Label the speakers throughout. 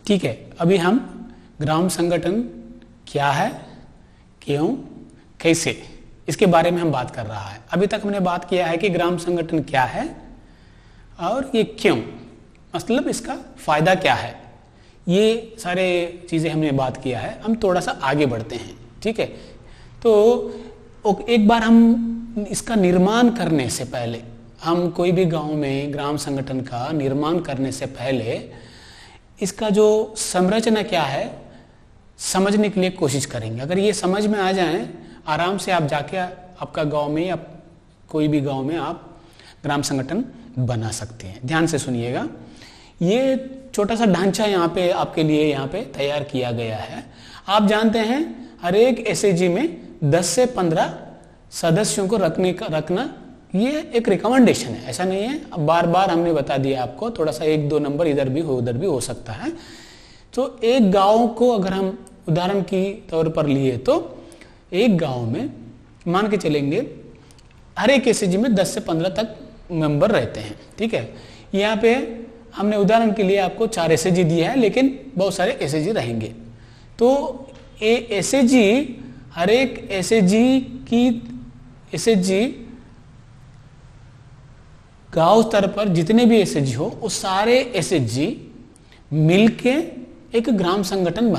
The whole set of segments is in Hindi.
Speaker 1: ठीक है, अभी हम ग्राम संगठन क्या है, क्यों, कैसे, इसके बारे में हम बात कर रहा है। अभी तक हमने बात किया है कि ग्राम संगठन क्या है और ये क्यों, मतलब इसका फायदा क्या है, ये सारे चीजें हमने बात किया है। हम थोड़ा सा आगे बढ़ते हैं, ठीक है। तो एक बार हम इसका निर्माण करने से पहले, हम कोई भी गांव में ग्राम संगठन का निर्माण करने से पहले इसका जो संरचना क्या है समझने के लिए कोशिश करेंगे। अगर ये समझ में आ जाए, आराम से आप जाके आपका गांव में या कोई भी गांव में आप ग्राम संगठन बना सकते हैं। ध्यान से सुनिएगा, ये छोटा सा ढांचा यहाँ पे आपके लिए यहाँ पे तैयार किया गया है। आप जानते हैं हर एक एसएचजी में 10 से 15 सदस्यों को रखना ये एक रिकमेंडेशन है, ऐसा नहीं है। अब बार बार हमने बता दिया आपको, थोड़ा सा 1-2 नंबर इधर भी हो उधर भी हो सकता है। तो एक गांव को अगर हम उदाहरण की तौर पर लिए तो एक गांव में मान के चलेंगे हर एक एसएचजी में 10 से 15 तक मेंबर रहते हैं, ठीक है। यहाँ पे हमने उदाहरण के लिए आपको 4 एसएचजी दिया है, लेकिन बहुत सारे एसएचजी रहेंगे। तो एसएचजी, हर एक एसएचजी गांव स्तर पर जितने भी एसएचजी हो, वो सारे एसएचजी मिलके एक ग्राम संगठन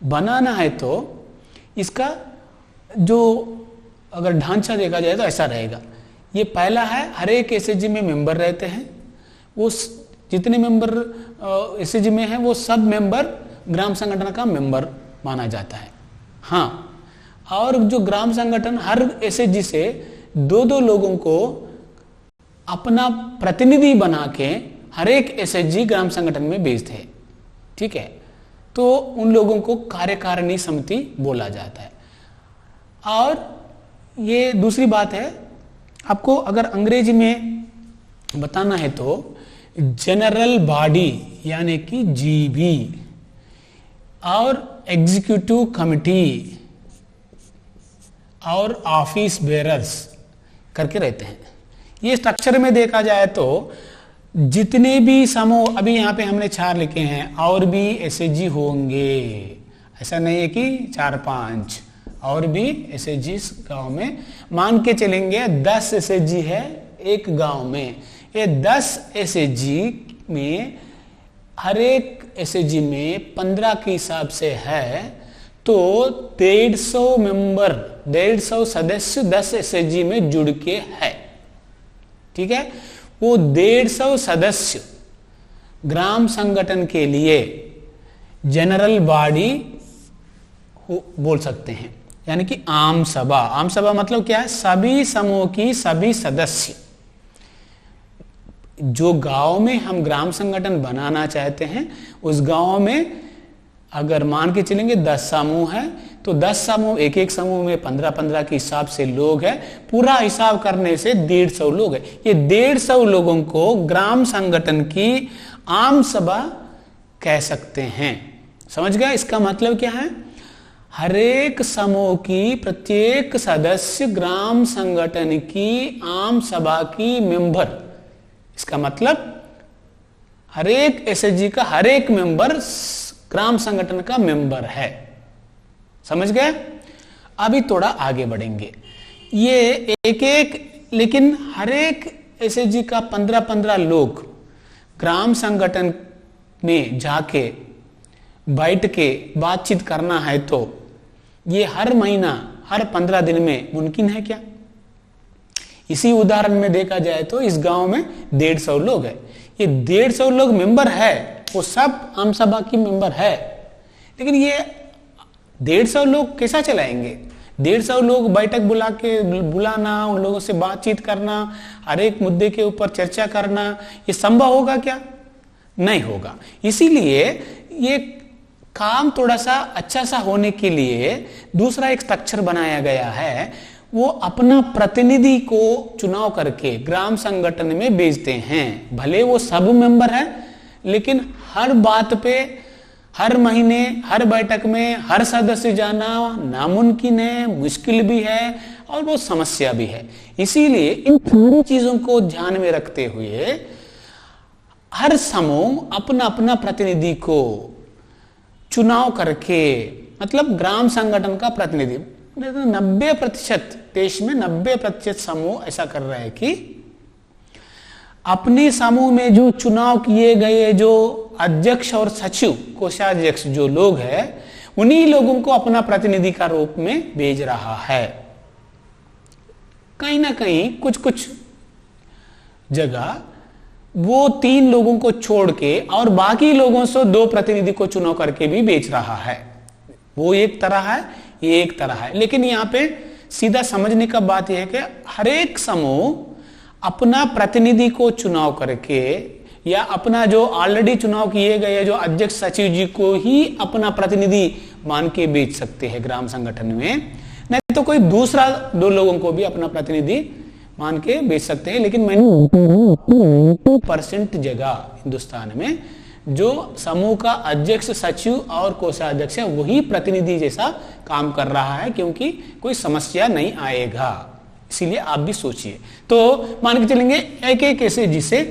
Speaker 1: बनाना है। तो इसका जो अगर ढांचा देखा जाए तो ऐसा रहेगा। ये पहला है, हर एक एसएचजी में मेंबर रहते हैं, वो जितने मेंबर एसएचजी में है वो सब मेंबर ग्राम संगठन का मेंबर माना जाता है। हाँ, और जो ग्राम संगठन हर एसएचजी से 2-2 लोगों को अपना प्रतिनिधि बना के हर एक एसएचजी ग्राम संगठन में भेजते हैं, ठीक है। तो उन लोगों को कार्यकारिणी समिति बोला जाता है। और ये दूसरी बात है, आपको अगर अंग्रेजी में बताना है तो जनरल बॉडी यानी कि जीबी और एग्जीक्यूटिव कमिटी और ऑफिस बेरर्स करके रहते हैं। ये स्ट्रक्चर में देखा जाए तो जितने भी समूह, अभी यहाँ पे हमने 4 लिखे हैं, और भी एसएचजी होंगे, ऐसा नहीं है कि 4-5 और भी एसएचजी गांव में मान के चलेंगे। 10 एसएचजी है एक गांव में। ये 10 एसएचजी में हर एक एसएचजी में 15 के हिसाब से है, तो 150 मेंबर, 150 सदस्य 10 एसएचजी में जुड़ के है, ठीक है। वो 150 सदस्य ग्राम संगठन के लिए जनरल बॉडी बोल सकते हैं, यानी कि आम सभा। आम सभा मतलब क्या है? सभी समूह की सभी सदस्य, जो गांव में हम ग्राम संगठन बनाना चाहते हैं उस गांव में अगर मान के चलेंगे 10 समूह है, तो 10 समूह, एक समूह में 15-15 के हिसाब से लोग हैं। पूरा हिसाब करने से 150 लोग हैं। ये 150 लोगों को ग्राम संगठन की आम सभा कह सकते हैं। समझ गया? इसका मतलब क्या है? हर एक समूह की प्रत्येक सदस्य ग्राम संगठन की आम सभा की मेंबर। इसका मतलब हर एक एसएचजी का हर एक मेंबर ग्राम संगठन का मेंबर है। समझ गए? अभी थोड़ा आगे बढ़ेंगे। ये लेकिन हर एक एसएचजी का 15-15 लोग ग्राम संगठन में जाके बैठ के बातचीत करना है, तो ये हर महीना, हर 15 दिन में मुमकिन है क्या? इसी उदाहरण में देखा जाए तो इस गांव में 150 लोग हैं। ये 150 लोग मेंबर है, वो सब आम सभा की मेंबर है, लेकिन ये 150 लोग कैसा चलाएंगे? 150 लोग बैठक बुलाना, उन लोगों से बातचीत करना, हर एक मुद्दे के ऊपर चर्चा करना, ये संभव होगा क्या? नहीं होगा। इसीलिए ये काम थोड़ा सा अच्छा सा होने के लिए दूसरा एक स्ट्रक्चर बनाया गया है। वो अपना प्रतिनिधि को चुनाव करके ग्राम संगठन में भेजते हैं। भले वो सब मेंबर है, लेकिन हर बात पे, हर महीने, हर बैठक में हर सदस्य जाना नामुमकिन है, मुश्किल भी है और बहुत समस्या भी है। इसीलिए इन पूरी चीजों को ध्यान में रखते हुए हर समूह अपना अपना प्रतिनिधि को चुनाव करके, मतलब ग्राम संगठन का प्रतिनिधि 90% देश में 90% समूह ऐसा कर रहे हैं कि अपने समूह में जो चुनाव किए गए जो अध्यक्ष और सचिव, कोषाध्यक्ष जो लोग हैं, उन्हीं लोगों को अपना प्रतिनिधि का रूप में भेज रहा है। कहीं ना कहीं कुछ कुछ जगह वो 3 लोगों को छोड़ के और बाकी लोगों से 2 प्रतिनिधि को चुनाव करके भी बेच रहा है। वो एक तरह है, ये एक तरह है। लेकिन यहाँ पे सीधा समझने का बात यह है कि हर एक समूह अपना प्रतिनिधि को चुनाव करके या अपना जो ऑलरेडी चुनाव किए गए जो अध्यक्ष सचिव जी को ही अपना प्रतिनिधि मान के बेच सकते हैं ग्राम संगठन में, नहीं तो कोई दूसरा 2 लोगों को भी अपना प्रतिनिधि मान के बेच सकते हैं। लेकिन मैंने 2% जगह हिंदुस्तान में जो समूह का अध्यक्ष सचिव और कोषाध्यक्ष है वही प्रतिनिधि जैसा काम कर रहा है, क्योंकि कोई समस्या नहीं आएगा। इसीलिए आप भी सोचिए। तो मान के चलेंगे एक एक ऐसे जिसे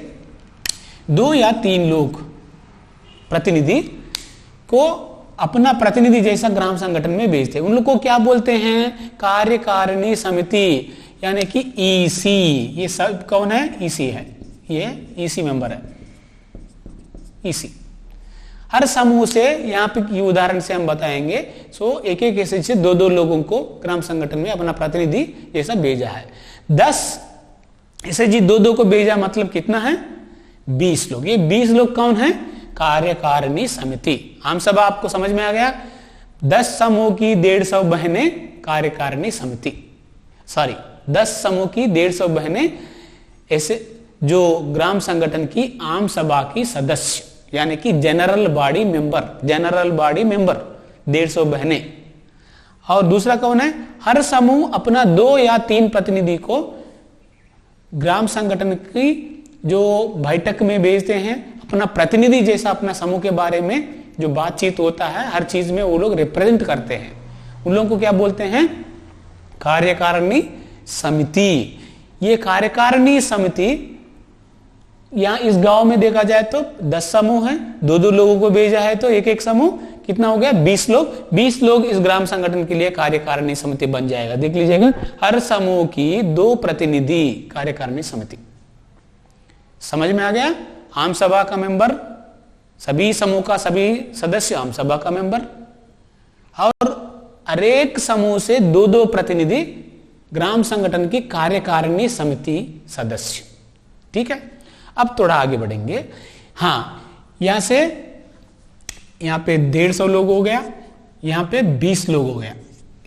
Speaker 1: 2 या 3 लोग प्रतिनिधि को अपना प्रतिनिधि जैसा ग्राम संगठन में भेजते हैं, उन लोग को क्या बोलते हैं? कार्यकारिणी समिति, यानी कि ईसी। ये सब कौन है? ईसी है, ये ईसी मेंबर है, ईसी। हर समूह से, यहाँ पे ये उदाहरण से हम बताएंगे, एक एक ऐसे से 2 लोगों को ग्राम संगठन में अपना प्रतिनिधि जैसा भेजा है। 10 ऐसे जी 2 को भेजा, मतलब कितना है? 20 लोग। ये 20 लोग कौन है? कार्यकारिणी समिति। आम सभा आपको समझ में आ गया। 10 समूह की 150 बहनें कार्यकारिणी समिति, 10 समूह की 150 बहनें ऐसे जो ग्राम संगठन की आम सभा की सदस्य, यानी कि जनरल बॉडी मेंबर 150 बहनें। और दूसरा कौन है? हर समूह अपना 2 या 3 प्रतिनिधि को ग्राम संगठन की जो बैठक में भेजते हैं, अपना प्रतिनिधि जैसा अपना समूह के बारे में जो बातचीत होता है, हर चीज में वो लोग रिप्रेजेंट करते हैं। उन लोगों को क्या बोलते हैं? कार्यकारिणी समिति। ये कार्यकारिणी समिति यहां इस गांव में देखा जाए तो 10 समूह है, 2 लोगों को भेजा है, तो एक एक समूह कितना हो गया? 20 लोग। 20 लोग इस ग्राम संगठन के लिए कार्यकारिणी समिति बन जाएगा। देख लीजिएगा, हर समूह की 2 प्रतिनिधि कार्यकारिणी समिति। समझ में आ गया? आम सभा का मेंबर, सभी समूह का सभी सदस्य आम सभा का मेंबर, और हर एक समूह से 2 प्रतिनिधि ग्राम संगठन की कार्यकारिणी समिति सदस्य। ठीक है, अब थोड़ा आगे बढ़ेंगे। हाँ, यहां से यहां पे 150 लोग हो गया, यहां पे 20 लोग हो गया।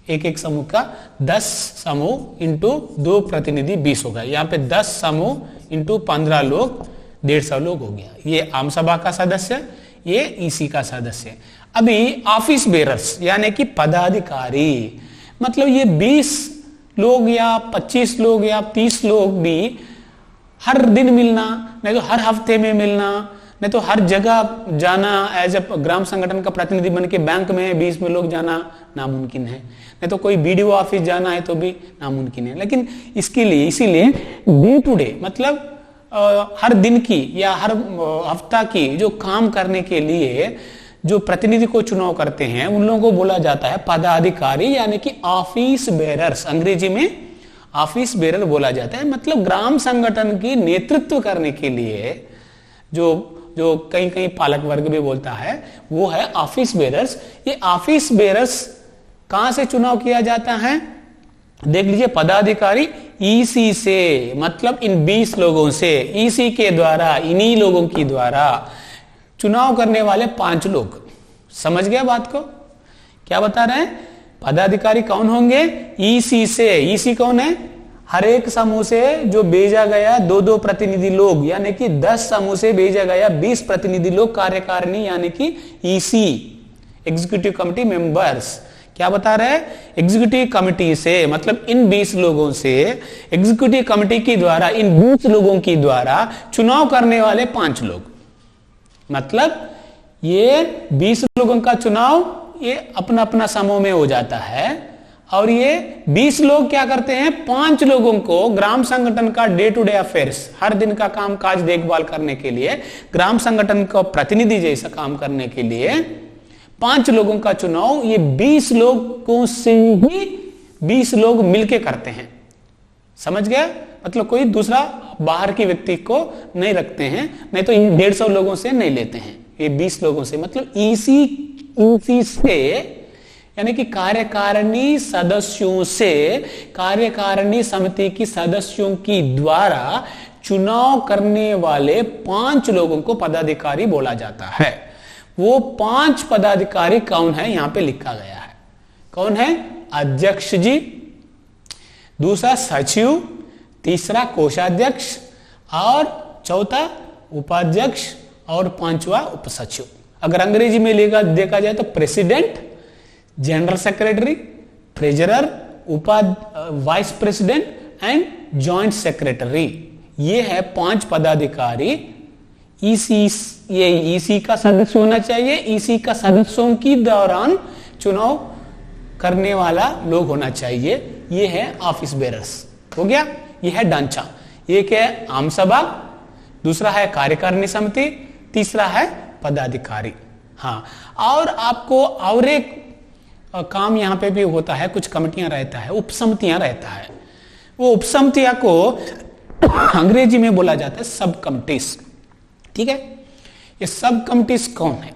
Speaker 1: एक एक समूह का 10 समूह इंटू 2 प्रतिनिधि 20 हो गया। यहां पे 10 समूह इंटू 15 लोग 150 लोग हो गया। ये आम सभा का सदस्य, ये ईसी का सदस्य। अभी ऑफिस बेरर्स यानी कि पदाधिकारी, मतलब ये 20 लोग या 25 लोग या 30 लोग भी हर दिन मिलना, नहीं तो हर हफ्ते में मिलना, नहीं तो हर जगह जाना, एज ए ग्राम संगठन का प्रतिनिधि बन के बैंक में 20 में लोग जाना नामुमकिन है, नहीं तो कोई बीडीओ ऑफिस जाना है तो भी नामुमकिन है। लेकिन इसके लिए, इसीलिए डे टू डे, मतलब हर दिन की या हर हफ्ता की जो काम करने के लिए जो प्रतिनिधि को चुनाव करते हैं, उन लोगों को बोला जाता है पदाधिकारी, यानी कि ऑफिस बेरर्स। अंग्रेजी में ऑफिस बेरर बोला जाता है। मतलब ग्राम संगठन की नेतृत्व करने के लिए जो कहीं कहीं पालक वर्ग भी बोलता है, वो है ऑफिस बेरर्स। ये ऑफिस बेरर्स कहां से चुनाव किया जाता है? देख लीजिए, पदाधिकारी ईसी से, मतलब इन 20 लोगों से, ईसी के द्वारा, इन्हीं लोगों की द्वारा चुनाव करने वाले 5 लोग। समझ गया बात को? क्या बता रहे हैं? पदाधिकारी कौन होंगे? ईसी से। ईसी कौन है? हर एक समूह से जो भेजा गया 2 प्रतिनिधि लोग, यानी कि 10 समूह से भेजा गया 20 प्रतिनिधि लोग कार्यकारिणी, यानी कि ईसी, एग्जीक्यूटिव कमिटी मेंबर्स। क्या बता रहे हैं? एग्जीक्यूटिव कमिटी से, मतलब इन 20 लोगों से एग्जीक्यूटिव कमिटी के द्वारा, इन 20 लोगों की द्वारा चुनाव करने वाले 5 लोग। मतलब ये 20 लोगों का चुनाव ये अपना अपना समूह में हो जाता है, और ये 20 लोग क्या करते हैं, 5 लोगों को ग्राम संगठन का डे टू डे अफेयर्स, हर दिन का काम काज देखभाल करने के लिए, ग्राम संगठन का प्रतिनिधि जैसा काम करने के लिए 5 लोगों का चुनाव ये 20 लोगों से ही 20 लोग मिलके करते हैं। समझ गया? मतलब कोई दूसरा बाहर की व्यक्ति को नहीं रखते हैं, नहीं तो 150 लोगों से नहीं लेते हैं, ये 20 लोगों से, मतलब इसी से, यानी कि कार्यकारिणी सदस्यों से, कार्यकारिणी समिति की सदस्यों की द्वारा चुनाव करने वाले 5 लोगों को पदाधिकारी बोला जाता है। वो 5 पदाधिकारी कौन है, यहां पे लिखा गया है। कौन है? अध्यक्ष जी, दूसरा सचिव, तीसरा कोषाध्यक्ष, और चौथा उपाध्यक्ष, और 5वां उपसचिव। अगर अंग्रेजी में देखा जाए तो president, general secretary, treasurer, vice president and joint secretary. ये है 5 पदाधिकारी। ये ईसी का सदस्य होना चाहिए। ईसी का सदस्यों की दौरान चुनाव करने वाला लोग होना चाहिए। ये है ऑफिस बेरर्स। हो गया? ये है ढांचा। एक है आम सभा, दूसरा है कार्यकारिणी समिति, तीसरा है पदाधिकारी। हाँ, और आपको और एक काम यहां पे भी होता है, कुछ कमिटियां रहता है, उपसमितियां रहता है। वो उपसमितियां को अंग्रेजी में बोला जाता है सब कमिटीज। ठीक है? ये सब कमिटीज कौन है?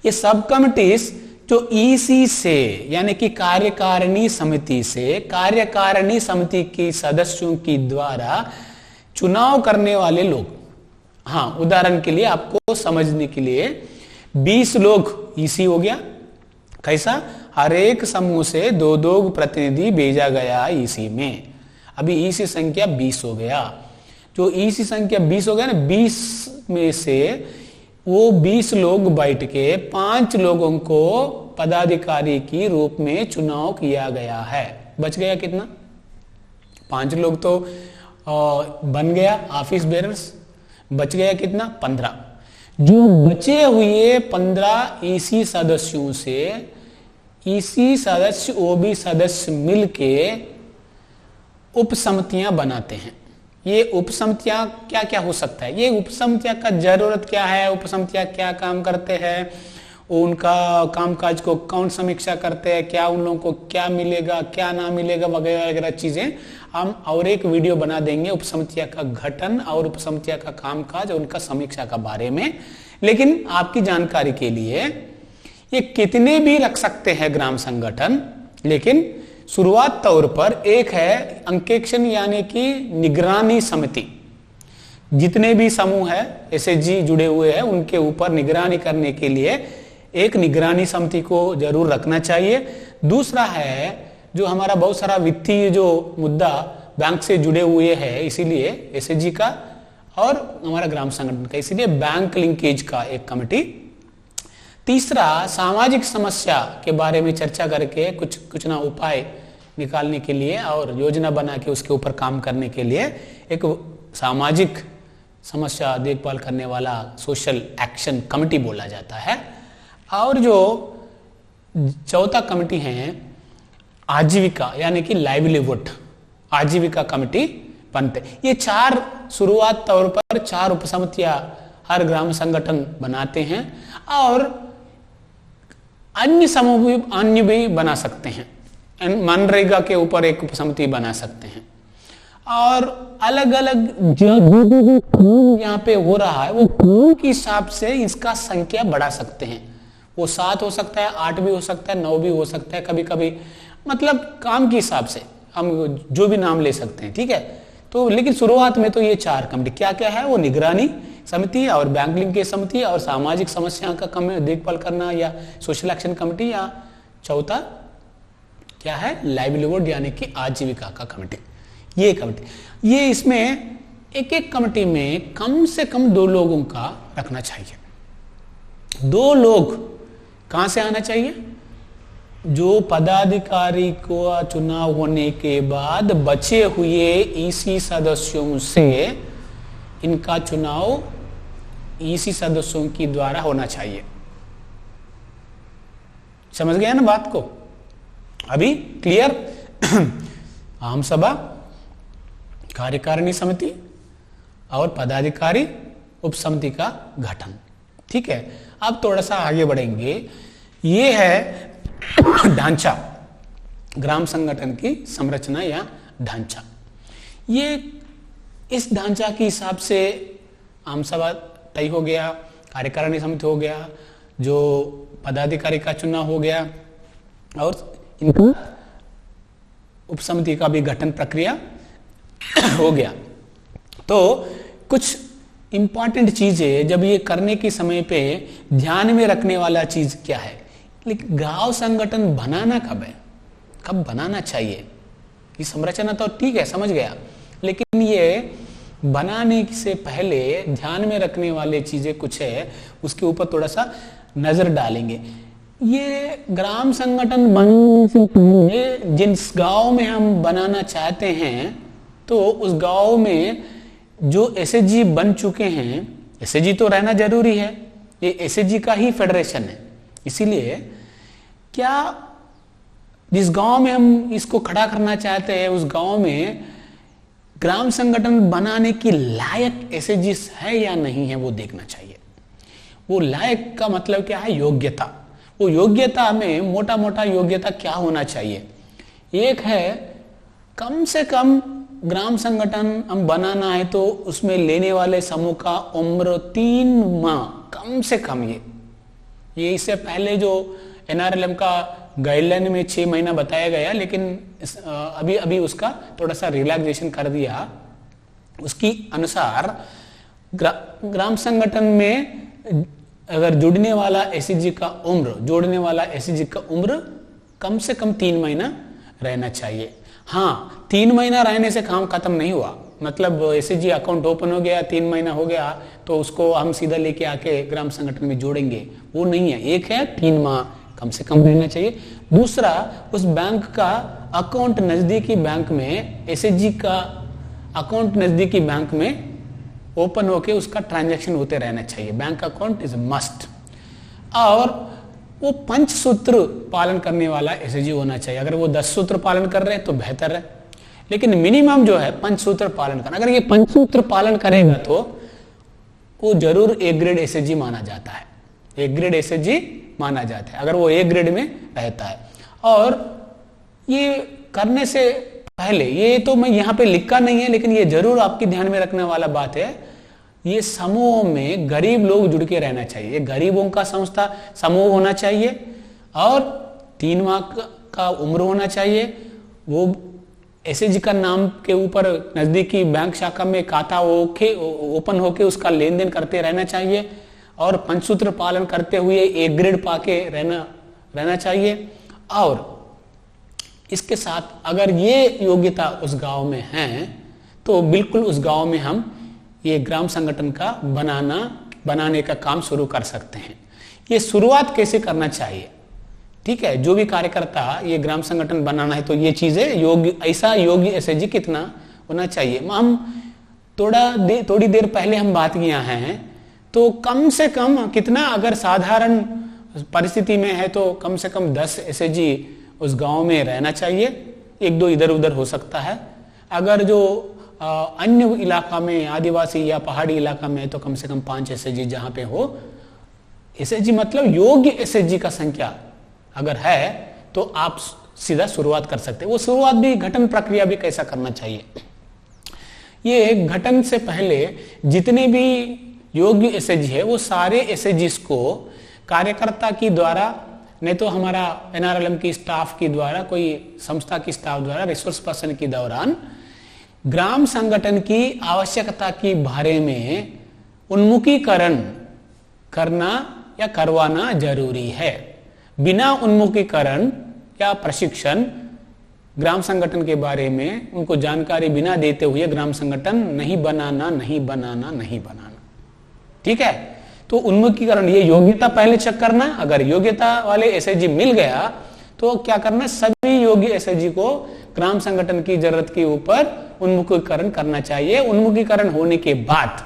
Speaker 1: ये सब कमिटीज जो ईसी से, यानी कि कार्यकारिणी समिति से, कार्यकारिणी समिति के सदस्यों की द्वारा चुनाव करने वाले लोग। हाँ, उदाहरण के लिए आपको समझने के लिए 20 लोग ईसी हो गया। कैसा? हर एक समूह से 2-2 प्रतिनिधि भेजा गया ईसी में। अभी ईसी संख्या 20 हो गया। जो ईसी संख्या 20 हो गया ना, 20 में से वो 20 लोग बैठ के 5 लोगों को पदाधिकारी की रूप में चुनाव किया गया है। बच गया कितना? 5 लोग तो बन गया ऑफिस बेरर्स। बच गया कितना? 15। जो बचे हुए 15 ईसी सदस्यों से ईसी सदस्य, ओबी सदस्य मिलके उपसमितियां बनाते हैं। ये उपसमितियां क्या क्या हो सकता है? ये उपसमितियां का जरूरत क्या है, उपसमितियां क्या काम करते हैं, उनका कामकाज को कौन समीक्षा करते हैं, क्या उन लोगों को क्या मिलेगा, क्या ना मिलेगा, वगैरह वगैरह चीजें हम और एक वीडियो बना देंगे उपसमितियां का गठन और उपसमितियां का कामकाज और उनका समीक्षा का बारे में। लेकिन आपकी जानकारी के लिए ये कितने भी रख सकते हैं ग्राम संगठन, लेकिन शुरुआत तौर पर एक है अंकेक्षण, यानी कि निगरानी समिति। जितने भी समूह है एसएचजी जुड़े हुए हैं उनके ऊपर निगरानी करने के लिए एक निगरानी समिति को जरूर रखना चाहिए। दूसरा है जो हमारा बहुत सारा वित्तीय जो मुद्दा बैंक से जुड़े हुए हैं, इसीलिए एसएचजी का और हमारा ग्राम संगठन का, इसीलिए बैंक लिंकेज का एक कमेटी। तीसरा सामाजिक समस्या के बारे में चर्चा करके कुछ ना उपाय निकालने के लिए और योजना बना के उसके ऊपर काम करने के लिए एक सामाजिक समस्या देखभाल करने वाला सोशल एक्शन कमेटी बोला जाता है। और जो चौथा कमेटी है आजीविका, यानी कि लाइवलीहुड, आजीविका कमेटी बनते। ये 4 शुरुआत तौर पर 4 उपसमितियां हर ग्राम संगठन बनाते हैं और अन्य भी बना सकते हैं। मनरेगा के ऊपर एक उपसमिति बना सकते हैं और अलग अलग जो यहाँ पे हो रहा है वो काम के हिसाब से इसका संख्या बढ़ा सकते हैं। वो 7 हो सकता है, 8 भी हो सकता है, 9 भी हो सकता है कभी कभी, मतलब काम के हिसाब से हम जो भी नाम ले सकते हैं। ठीक है? तो लेकिन शुरुआत में तो ये 4 कमेटी क्या क्या है, वो निगरानी समिति और बैंक लिंकेज समिति और सामाजिक समस्याओं का देखभाल करना या सोशल एक्शन कमेटी, या चौथा क्या है लाइवलीहुड यानी कि आजीविका का कमेटी। ये कमेटी, ये इसमें एक एक कमेटी में कम से कम 2 लोगों का रखना चाहिए। 2 लोग कहां से आना चाहिए? जो पदाधिकारी को चुनाव होने के बाद बचे हुए ईसी सदस्यों से इनका चुनाव ईसी सदस्यों की द्वारा होना चाहिए। समझ गया ना बात को? अभी क्लियर? आम सभा, कार्यकारिणी समिति और पदाधिकारी उप समिति का गठन। ठीक है, अब थोड़ा सा आगे बढ़ेंगे। ये है ढांचा, ग्राम संगठन की संरचना या ढांचा। ये इस ढांचा के हिसाब से आम सभा तय हो गया, कार्यकारिणी समिति हो गया, जो पदाधिकारी का चुनाव हो गया और इनका उप समिति का भी गठन प्रक्रिया हो गया। तो कुछ इंपॉर्टेंट चीजें जब ये करने के समय पे ध्यान में रखने वाला चीज क्या है, लेकिन गांव संगठन बनाना कब है, कब बनाना चाहिए? ये संरचना तो ठीक है, समझ गया, लेकिन ये बनाने से पहले ध्यान में रखने वाले चीजें कुछ है, उसके ऊपर थोड़ा सा नजर डालेंगे। ये ग्राम संगठन बनने से पहले जिस गांव में हम बनाना चाहते हैं, तो उस गांव में जो एसएचजी बन चुके हैं, एसएचजी तो रहना जरूरी है, ये एसएचजी का ही फेडरेशन है, इसीलिए क्या जिस गांव में हम इसको खड़ा करना चाहते हैं उस गांव में ग्राम संगठन बनाने की लायक एसएचजी है या नहीं है, वो देखना चाहिए। वो लायक का मतलब क्या है? योग्यता। वो योग्यता में मोटा मोटा योग्यता क्या होना चाहिए? एक है कम से कम ग्राम संगठन हम बनाना है तो उसमें लेने वाले समूह का उम्र 3 माह कम से कम। ये इससे पहले जो एनआरएलएम का गाइडलाइन में 6 महीना बताया गया, लेकिन अभी अभी उसका थोड़ा सा रिलैक्सेशन कर दिया। उसकी अनुसार ग्राम संगठन में अगर जुड़ने वाला एसएचजी का उम्र, जोड़ने वाला एसएचजी का उम्र कम से कम 3 महीना रहना चाहिए। हाँ, 3 महीना रहने से काम खत्म नहीं हुआ, मतलब एसएचजी अकाउंट ओपन हो गया, 3 महीना हो गया तो उसको हम सीधा लेके आके ग्राम संगठन में जोड़ेंगे, वो नहीं है। एक है 3 माह कम से कम रहना चाहिए। दूसरा, उस बैंक का अकाउंट नजदीकी बैंक में, एसएचजी का अकाउंट नजदीकी बैंक में ओपन होके उसका ट्रांजैक्शन होते रहना चाहिए। Bank account is must. और वो 5 सूत्र पालन करने वाला एसएचजी होना चाहिए। अगर वो 10 सूत्र पालन कर रहे हैं तो बेहतर है, लेकिन मिनिमम जो है 5 सूत्र पालन करना। अगर ये 5 सूत्र पालन करेगा तो वो जरूर ए ग्रेड एसएचजी माना जाता है, ए ग्रेड एसएचजी माना जाता है अगर वो ए ग्रेड में रहता है। और ये करने से पहले, ये तो मैं यहाँ पे लिखा नहीं है, लेकिन ये जरूर आपकी ध्यान में रखने वाला बात है, ये समूह में गरीब लोग जुड़ के रहना चाहिए। गरीबों का संस्था समूह होना चाहिए और 3 माह का उम्र होना चाहिए। वो एसएचजी का नाम के ऊपर नजदीकी बैंक शाखा में खाता ओपन होके उसका लेन देन करते रहना चाहिए और 5 सूत्र पालन करते हुए ए ग्रेड पाके रहना चाहिए। और इसके साथ अगर ये योग्यता उस गांव में है तो बिल्कुल उस गांव में हम ये ग्राम संगठन का बनाने का काम शुरू कर सकते हैं। ये शुरुआत कैसे करना चाहिए? ठीक है, जो भी कार्यकर्ता ये ग्राम संगठन बनाना है तो ये चीजें योग्य एसएचजी कितना होना चाहिए। हम थोड़ी देर पहले हम बात किया है, तो कम से कम कितना, अगर साधारण परिस्थिति में है तो कम से कम 10 एसएचजी उस गांव में रहना चाहिए। 1-2 इधर उधर हो सकता है। अगर जो अन्य इलाका में, आदिवासी या पहाड़ी इलाका में, तो कम से कम 5 एसएचजी जहां पे हो। एसएचजी मतलब योग्य एसएचजी का संख्या अगर है तो आप सीधा शुरुआत कर सकते हैं। वो शुरुआत भी, गठन प्रक्रिया भी कैसा करना चाहिए, ये गठन से पहले जितने भी योग्य एसएचजी है वो सारे एसएचजीज को कार्यकर्ता की द्वारा, नहीं तो हमारा एनआरएलएम की स्टाफ की द्वारा, कोई संस्था की स्टाफ द्वारा, रिसोर्स पर्सन के दौरान ग्राम संगठन की आवश्यकता के बारे में उन्मुखीकरण करना या करवाना जरूरी है। बिना उन्मुखीकरण या प्रशिक्षण ग्राम संगठन के बारे में उनको जानकारी बिना देते हुए ग्राम संगठन नहीं बनाना। ठीक है, तो उन्मुखीकरण, ये योग्यता पहले चेक करना। अगर योग्यता वाले एसएचजी मिल गया तो क्या करना, सभी योग्य एसएचजी को ग्राम संगठन की जरूरत के ऊपर उन्मुखीकरण करना चाहिए। उन्मुखीकरण होने के बाद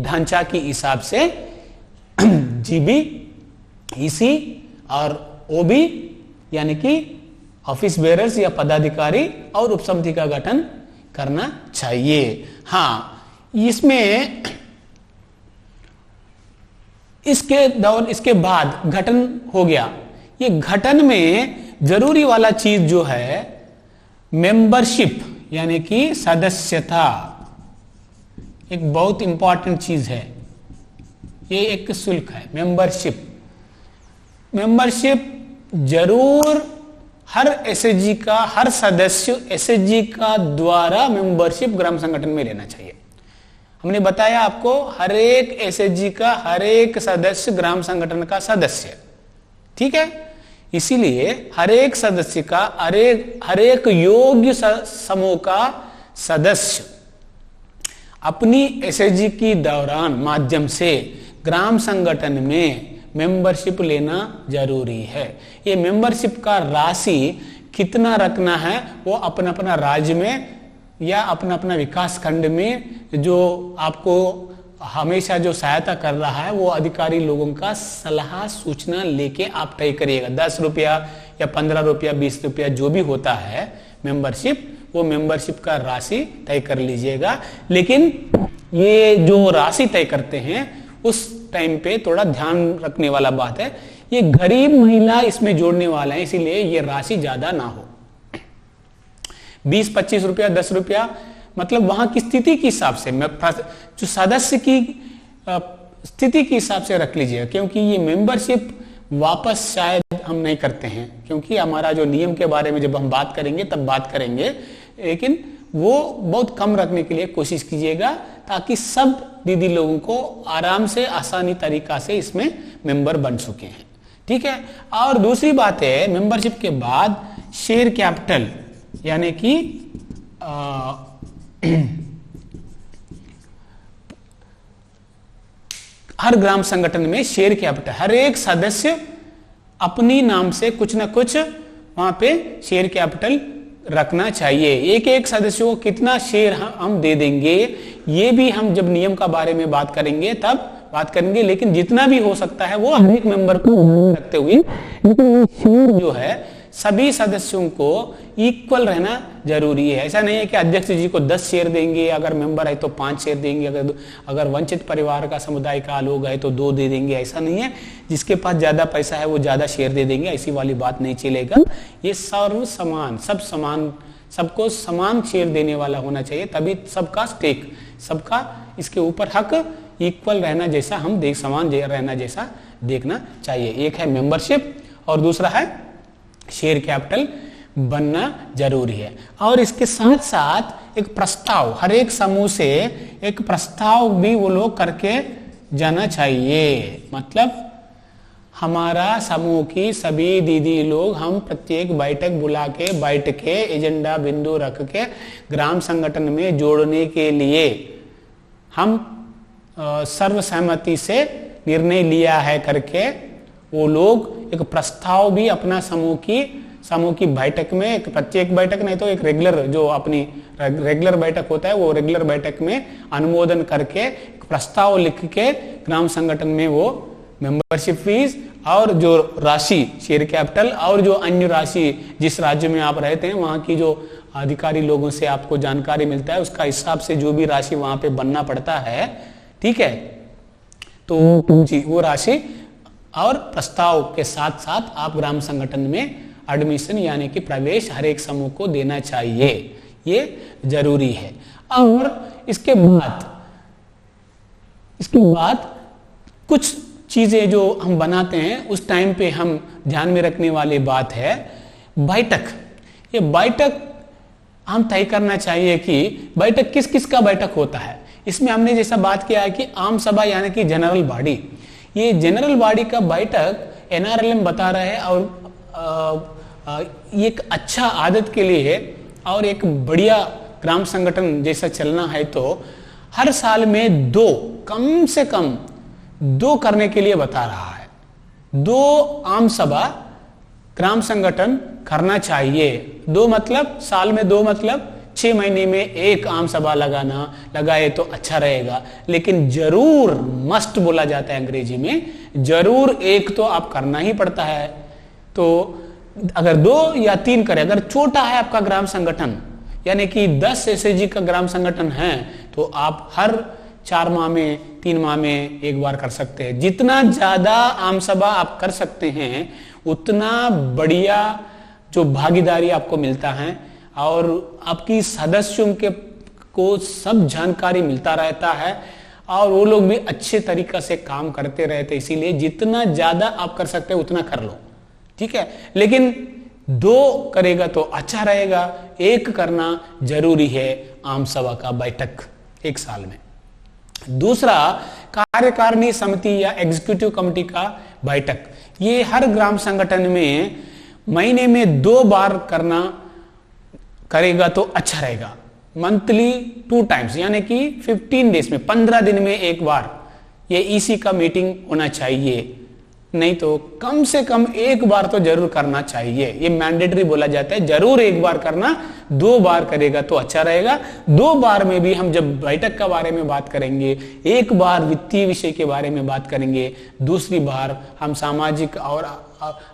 Speaker 1: ढांचा के हिसाब से जीबी, ईसी और ओबी यानी कि ऑफिस बेयरर्स या पदाधिकारी और उपसमिति का गठन करना चाहिए। हाँ, इसमें इसके बाद गठन हो गया। ये गठन में जरूरी वाला चीज जो है मेंबरशिप यानी कि सदस्यता, एक बहुत इंपॉर्टेंट चीज है। ये एक शुल्क है मेंबरशिप। मेंबरशिप जरूर हर एसएचजी का, हर सदस्य एसएचजी का द्वारा मेंबरशिप ग्राम संगठन में लेना चाहिए। हमने बताया आपको हर एक एसएचजी का हर एक सदस्य ग्राम संगठन का सदस्य, ठीक है। इसीलिए हर एक सदस्य का हर एक योग्य समूह का सदस्य अपनी एसएचजी की दौरान माध्यम से ग्राम संगठन में मेंबरशिप लेना जरूरी है। ये मेंबरशिप का राशि कितना रखना है वो अपना अपना राज्य में या अपना अपना विकास खंड में जो आपको हमेशा जो सहायता कर रहा है वो अधिकारी लोगों का सलाह सूचना लेके आप तय करिएगा। 10 रुपया या 15 रुपया 20 रुपया जो भी होता है मेंबरशिप, वो मेंबरशिप का राशि तय कर लीजिएगा। लेकिन ये जो राशि तय करते हैं उस टाइम पे थोड़ा ध्यान रखने वाला बात है, ये गरीब महिला इसमें जोड़ने वाला है, इसीलिए ये राशि ज्यादा ना हो। 20-25 रुपया 10 रुपया मतलब वहां की स्थिति के हिसाब से, जो सदस्य की स्थिति के हिसाब से रख लीजिएगा, क्योंकि ये मेंबरशिप वापस शायद हम नहीं करते हैं, क्योंकि हमारा जो नियम के बारे में जब हम बात करेंगे तब बात करेंगे, लेकिन वो बहुत कम रखने के लिए कोशिश कीजिएगा ताकि सब दीदी लोगों को आराम से आसानी तरीका से इसमें मेंबर बन सके हैं, ठीक है। और दूसरी बात है, मेंबरशिप के बाद शेयर कैपिटल यानी कि हर ग्राम संगठन में शेयर कैपिटल, हर एक सदस्य अपनी नाम से कुछ ना कुछ वहां पे शेयर कैपिटल रखना चाहिए। एक एक सदस्य को कितना शेयर हम दे देंगे ये भी हम जब नियम का बारे में बात करेंगे तब बात करेंगे, लेकिन जितना भी हो सकता है वो हर एक मेंबर को रखते हुए, लेकिन ये शेयर जो है सभी सदस्यों को इक्वल रहना जरूरी है। ऐसा नहीं है कि अध्यक्ष जी को 10 शेयर देंगे, अगर मेंबर है तो 5 शेयर देंगे, अगर वंचित परिवार का समुदाय का लोग है तो 2 दे देंगे, ऐसा नहीं है। जिसके पास ज्यादा पैसा है वो ज्यादा शेयर दे देंगे, ऐसी वाली बात नहीं चलेगा। ये सर्व समान, सब समान, सबको समान शेयर देने वाला होना चाहिए, तभी सबका स्टेक, सबका इसके ऊपर हक इक्वल रहना जैसा हम समान रहना जैसा देखना चाहिए। एक है मेंबरशिप और दूसरा है शेयर कैपिटल बनना जरूरी है। और इसके साथ साथ एक प्रस्ताव, हर एक समूह से एक प्रस्ताव भी वो लोग करके जाना चाहिए। मतलब हमारा समूह की सभी दीदी लोग हम प्रत्येक बैठक बुला के बैठ के एजेंडा बिंदु रख के ग्राम संगठन में जोड़ने के लिए हम सर्वसहमति से निर्णय लिया है करके वो लोग एक प्रस्ताव भी अपना समूह की बैठक में, एक प्रत्येक बैठक नहीं तो एक रेगुलर जो अपनी रेगुलर बैठक होता है वो रेगुलर बैठक में अनुमोदन करके प्रस्ताव लिख के ग्राम संगठन में वो मेंबरशिप फीस और जो राशि शेयर कैपिटल और जो अन्य राशि जिस राज्य में आप रहते हैं वहां की जो अधिकारी लोगों से आपको जानकारी मिलता है उसका हिसाब से जो भी राशि वहां पे बनना पड़ता है, ठीक है, तो वो राशि और प्रस्ताव के साथ साथ आप ग्राम संगठन में एडमिशन यानी कि प्रवेश हर एक समूह को देना चाहिए, ये जरूरी है। और इसके बाद कुछ चीजें जो हम बनाते हैं उस टाइम पे हम ध्यान में रखने वाली बात है बैठक। ये बैठक हम तय करना चाहिए कि बैठक किस किस का बैठक होता है। इसमें हमने जैसा बात किया है कि आम सभा यानी कि जनरल बॉडी, ये जनरल बॉडी का बैठक एनआरएलएम बता रहा है और ये एक अच्छा आदत के लिए है और एक बढ़िया ग्राम संगठन जैसा चलना है तो हर साल में 2 कम से कम 2 करने के लिए बता रहा है। 2 आम सभा ग्राम संगठन करना चाहिए। 2 मतलब साल में 2 मतलब 6 महीने में 1 आम सभा लगाए तो अच्छा रहेगा, लेकिन जरूर मस्ट बोला जाता है अंग्रेजी में, जरूर एक तो आप करना ही पड़ता है। तो अगर 2 या 3 करे, अगर छोटा है आपका ग्राम संगठन यानी कि 10 एसएचजी का ग्राम संगठन है तो आप हर 4 माह में 3 माह में एक बार कर सकते हैं। जितना ज्यादा आम सभा आप कर सकते हैं उतना बढ़िया जो भागीदारी आपको मिलता है और आपकी सदस्यों के को सब जानकारी मिलता रहता है और वो लोग भी अच्छे तरीका से काम करते रहते। इसीलिए जितना ज्यादा आप कर सकते हैं उतना कर लो, ठीक है। लेकिन 2 करेगा तो अच्छा रहेगा, 1 करना जरूरी है आम सभा का बैठक 1 साल में। दूसरा, कार्यकारिणी समिति या एग्जीक्यूटिव कमेटी का बैठक, ये हर ग्राम संगठन में महीने में 2 बार करना करेगा तो अच्छा रहेगा। मंथली 2 टाइम्स यानी कि 15 डेज में 15 दिन में 1 बार ये ईसी का मीटिंग होना चाहिए, नहीं तो कम से कम 1 बार तो जरूर करना चाहिए। ये मैंडेटरी बोला जाता है, जरूर 1 बार करना, 2 बार करेगा तो अच्छा रहेगा। 2 बार में भी हम जब बैठक के बारे में बात करेंगे, 1 बार वित्तीय विषय के बारे में बात करेंगे, दूसरी बार हम सामाजिक और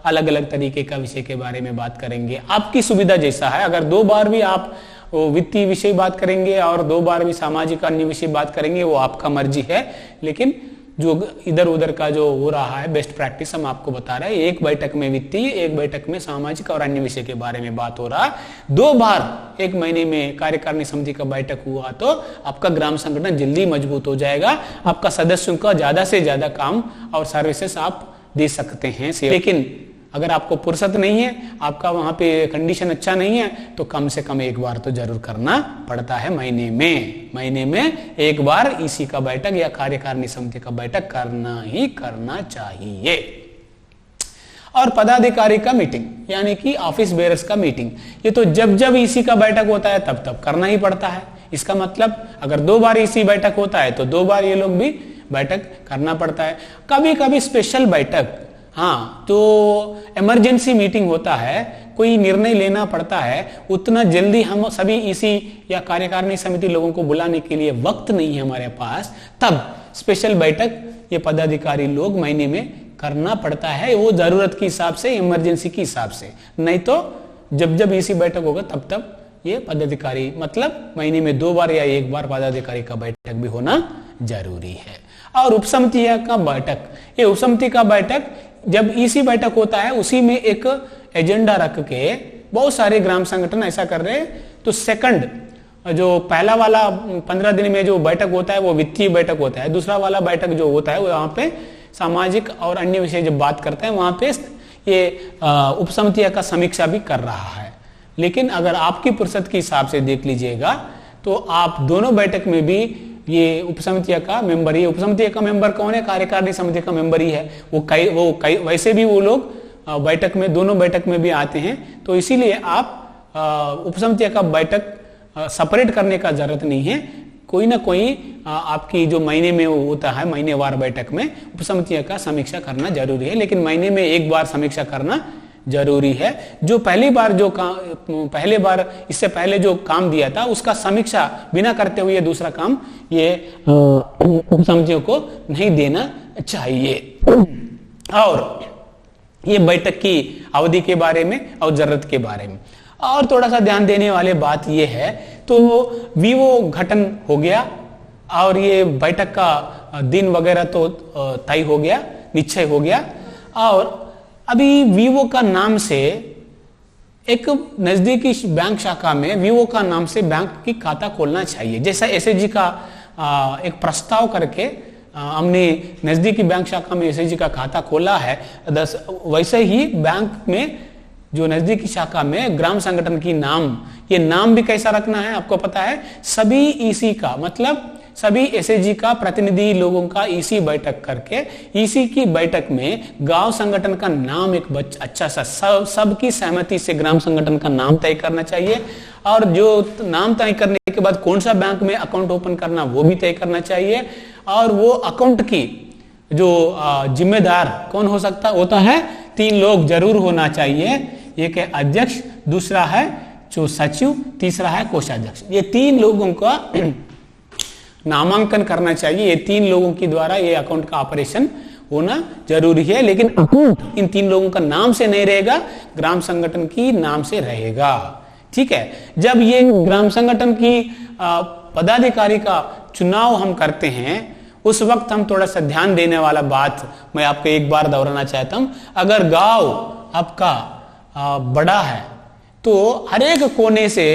Speaker 1: अलग अलग तरीके का विषय के बारे में बात करेंगे। आपकी सुविधा जैसा है, अगर 2 बार भी आप वित्तीय विषय बात करेंगे और 2 बार भी सामाजिक अन्य विषय बात करेंगे, वो आपका मर्जी है। लेकिन जो इधर उधर का जो हो रहा है बेस्ट प्रैक्टिस हम आपको बता रहे हैं। 1 बैठक में वित्तीय, 1 बैठक में सामाजिक और अन्य विषय के बारे में बात हो रहा है। 2 बार 1 महीने में कार्यकारिणी समिति का बैठक हुआ तो आपका ग्राम संगठन जल्दी मजबूत हो जाएगा, आपका सदस्यों का ज्यादा से ज्यादा काम और सर्विसेस आप दे सकते हैं। लेकिन अगर आपको फुर्सत नहीं है, आपका वहां पे कंडीशन अच्छा नहीं है, तो कम से कम 1 बार तो जरूर करना पड़ता है महीने में 1 बार ईसी का बैठक या कार्यकारिणी समिति का बैठक करना ही करना चाहिए। और पदाधिकारी का मीटिंग यानी कि ऑफिस बेयरर्स का मीटिंग, ये तो जब जब ईसी का बैठक होता है तब तब करना ही पड़ता है। इसका मतलब अगर 2 बार ईसी बैठक होता है तो 2 बार ये लोग भी बैठक करना पड़ता है। कभी कभी स्पेशल बैठक, हाँ, तो इमरजेंसी मीटिंग होता है, कोई निर्णय लेना पड़ता है, उतना जल्दी हम सभी ईसी या कार्यकारिणी समिति लोगों को बुलाने के लिए वक्त नहीं है हमारे पास, तब स्पेशल बैठक ये पदाधिकारी लोग महीने में करना पड़ता है, वो जरूरत के हिसाब से, इमरजेंसी के हिसाब से। नहीं तो जब जब ईसी बैठक होगा तब तब ये पदाधिकारी, मतलब महीने में 2 बार या 1 बार पदाधिकारी का बैठक भी होना जरूरी है। और उपसमिति का बैठक, ये उपसमिति का बैठक जब ईसी बैठक होता है उसी में एक एजेंडा रख के बहुत सारे ग्राम संगठन ऐसा कर रहे हैं, तो सेकंड जो पहला वाला 15 दिन में जो बैठक होता है वो वित्तीय बैठक होता है, दूसरा वाला बैठक जो होता है वो वहां पे सामाजिक और अन्य विषय जब बात करते हैं वहां पे ये उपसमिति का समीक्षा भी कर रहा है। लेकिन अगर आपकी फुर्सत के हिसाब से देख लीजिएगा तो आप दोनों बैठक में भी ये उपसमिति का मेंबर, ये उपसमिति का मेंबर कौन है, कार्यकारिणी समिति का मेंबर ही है। वैसे भी वो लोग बैठक में, दोनों बैठक में भी आते हैं, तो इसीलिए आप उपसमिति का बैठक सेपरेट करने का जरूरत नहीं है। कोई ना कोई आपकी जो महीने में होता है, महीनेवार बैठक में उपसमिति का समीक्षा करना जरूरी है, लेकिन महीने में 1 बार समीक्षा करना जरूरी है। जो पहले बार इससे पहले जो काम दिया था उसका समीक्षा बिना करते हुए दूसरा काम ये उपसमितियों को नहीं देना चाहिए। और ये बैठक की अवधि के बारे में और जरूरत के बारे में और थोड़ा सा ध्यान देने वाले बात ये है, तो वीवो गठन हो गया और ये बैठक का दिन वगैरह तो तय हो गया, निश्चय हो गया। और अभी वीवो का नाम से एक नजदीकी बैंक शाखा में वीवो का नाम से बैंक की खाता खोलना चाहिए। जैसा एसएचजी का एक प्रस्ताव करके हमने नजदीकी बैंक शाखा में एसएचजी का खाता खोला है, वैसे ही बैंक में जो नजदीकी शाखा में ग्राम संगठन की नाम, ये नाम भी कैसा रखना है आपको पता है। सभी ईसी का मतलब सभी एसएचजी का प्रतिनिधि लोगों का ईसी बैठक करके ईसी की बैठक में गांव संगठन का नाम एक अच्छा सा सबकी सहमति से ग्राम संगठन का नाम तय करना चाहिए। और जो नाम तय करने के बाद कौन सा बैंक में अकाउंट ओपन करना वो भी तय करना चाहिए। और वो अकाउंट की जो जिम्मेदार कौन हो सकता होता है, 3 लोग जरूर होना चाहिए। एक है अध्यक्ष, दूसरा है जो सचिव, तीसरा है कोषाध्यक्ष। ये 3 लोगों का नामांकन करना चाहिए। ये 3 लोगों के द्वारा ये अकाउंट का ऑपरेशन होना जरूरी है, लेकिन अकाउंट इन 3 लोगों का नाम से नहीं रहेगा, ग्राम संगठन की नाम से रहेगा। ठीक है, जब ये ग्राम संगठन की पदाधिकारी का चुनाव हम करते हैं उस वक्त हम थोड़ा सा ध्यान देने वाला बात मैं आपको एक बार दोहराना चाहता हूं। अगर गांव आपका बड़ा है तो हर एक कोने से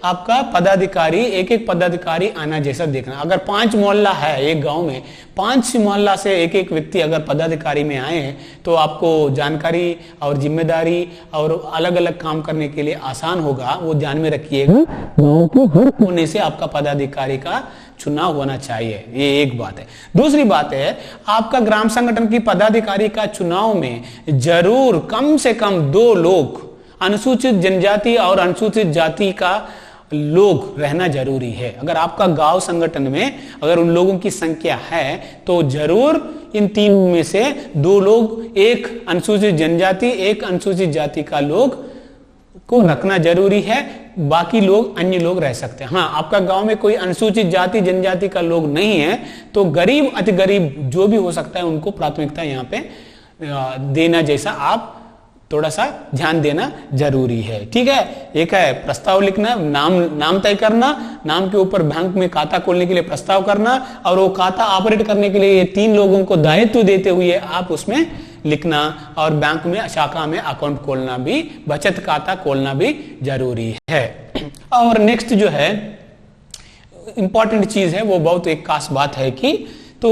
Speaker 1: आपका पदाधिकारी, एक एक पदाधिकारी आना जैसा देखना। अगर 5 मोहल्ला है एक गांव में, 5 मोहल्ला से एक एक व्यक्ति अगर पदाधिकारी में आए हैं तो आपको जानकारी और जिम्मेदारी और अलग अलग काम करने के लिए आसान होगा। वो ध्यान में रखिएगा, गांव के हर कोने से आपका पदाधिकारी का चुनाव होना चाहिए, ये एक बात है। दूसरी बात है, आपका ग्राम संगठन की पदाधिकारी का चुनाव में जरूर कम से कम 2 लोग अनुसूचित जनजाति और अनुसूचित जाति का लोग रहना जरूरी है। अगर आपका गांव संगठन में अगर उन लोगों की संख्या है तो जरूर इन 3 में से 2 लोग, एक अनुसूचित जनजाति, एक अनुसूचित जाति का लोग को रखना जरूरी है। बाकी लोग अन्य लोग रह सकते हैं। हाँ, आपका गांव में कोई अनुसूचित जाति जनजाति का लोग नहीं है तो गरीब अति गरीब जो भी हो सकता है उनको प्राथमिकता यहाँ पे देना जैसा आप थोड़ा सा ध्यान देना जरूरी है। ठीक है, एक है प्रस्ताव लिखना, नाम तय करना, नाम के ऊपर बैंक में खाता खोलने के लिए प्रस्ताव करना और वो खाता ऑपरेट करने के लिए ये 3 लोगों को दायित्व देते हुए आप उसमें लिखना और बैंक में शाखा में अकाउंट खोलना भी, बचत खाता खोलना भी जरूरी है। और नेक्स्ट जो है इंपॉर्टेंट चीज है वो बहुत एक खास बात है कि तो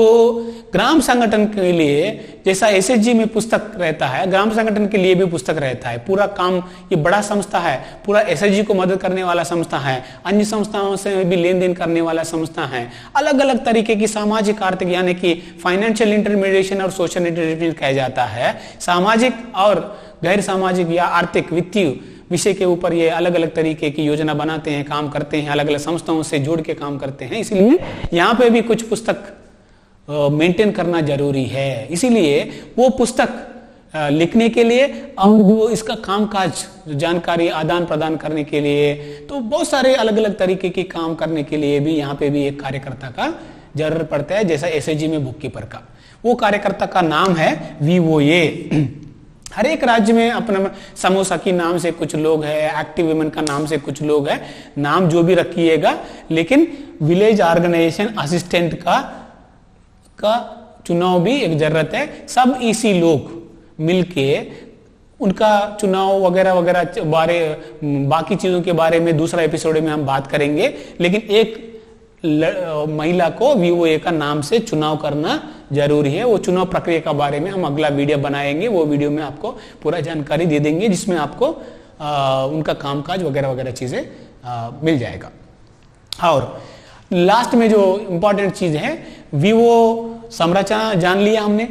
Speaker 1: ग्राम संगठन के लिए जैसा एसएचजी में पुस्तक रहता है, ग्राम संगठन के लिए भी पुस्तक रहता है। पूरा काम, ये बड़ा संस्था है, पूरा एसएचजी को मदद करने वाला संस्था है, अन्य संस्थाओं से भी लेन देन करने वाला संस्था है। अलग अलग तरीके की सामाजिक आर्थिक यानी कि फाइनेंशियल इंटरमीडिएशन और सोशल इंटरमीडिएशन कहा जाता है। सामाजिक और गैर सामाजिक या आर्थिक वित्तीय विषय के ऊपर ये अलग अलग तरीके की योजना बनाते हैं, काम करते हैं, अलग अलग संस्थाओं से जोड़ के काम करते हैं। इसलिए यहाँ पे भी कुछ पुस्तक मेंटेन करना जरूरी है। इसीलिए वो पुस्तक लिखने के लिए और जो इसका कामकाज जानकारी आदान प्रदान करने के लिए तो बहुत सारे अलग अलग तरीके की काम करने के लिए भी यहाँ पे भी एक कार्यकर्ता का जरूरत पड़ता है। जैसा एसएचजी में बुक कीपर का, वो कार्यकर्ता का नाम है वीओए। हर एक राज्य में अपना समोसा की नाम से कुछ लोग है, एक्टिव वुमेन का नाम से कुछ लोग है, नाम जो भी रखिएगा, लेकिन विलेज ऑर्गेनाइजेशन असिस्टेंट का चुनाव भी एक जरूरत है। सब इसी लोग मिलके उनका चुनाव वगैरह वगैरह बारे, बाकी चीजों के बारे में दूसरा एपिसोड में हम बात करेंगे। लेकिन एक महिला को वीओए का नाम से चुनाव करना जरूरी है। वो चुनाव प्रक्रिया के बारे में हम अगला वीडियो बनाएंगे, वो वीडियो में आपको पूरा जानकारी दे देंगे जिसमें आपको उनका कामकाज वगैरह वगैरह चीजें मिल जाएगा। और लास्ट में जो इंपॉर्टेंट चीज है, वीओ संरचना जान लिया हमने,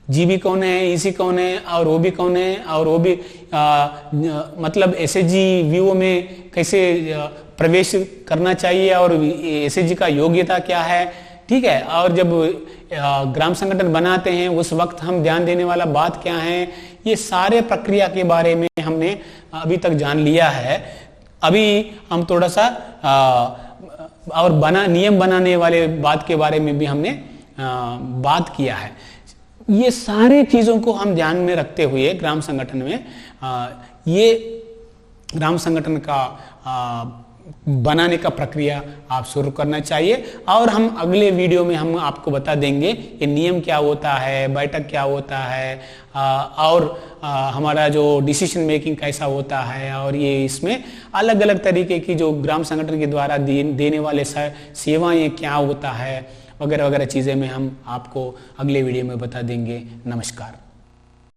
Speaker 1: जीबी कौन है, ईसी कौन है और ओबी कौन है, और ओबी मतलब एसएचजी वीओ में कैसे प्रवेश करना चाहिए और एसएचजी का योग्यता क्या है। ठीक है, और जब ग्राम संगठन बनाते हैं उस वक्त हम ध्यान देने वाला बात क्या है, ये सारे प्रक्रिया के बारे में हमने अभी तक जान लिया है। अभी हम थोड़ा सा और नियम बनाने वाले बात के बारे में भी हमने बात किया है। ये सारे चीजों को हम ध्यान में रखते हुए ग्राम संगठन में ये ग्राम संगठन का बनाने का प्रक्रिया आप शुरू करना चाहिए। और हम अगले वीडियो में हम आपको बता देंगे ये नियम क्या होता है, बैठक क्या होता है, और हमारा जो डिसीजन मेकिंग कैसा होता है, और ये इसमें अलग अलग तरीके की जो ग्राम संगठन के द्वारा देने वाले सेवाएं क्या होता है वगैरह वगैरह चीज़ें में हम आपको अगले वीडियो में बता देंगे। नमस्कार।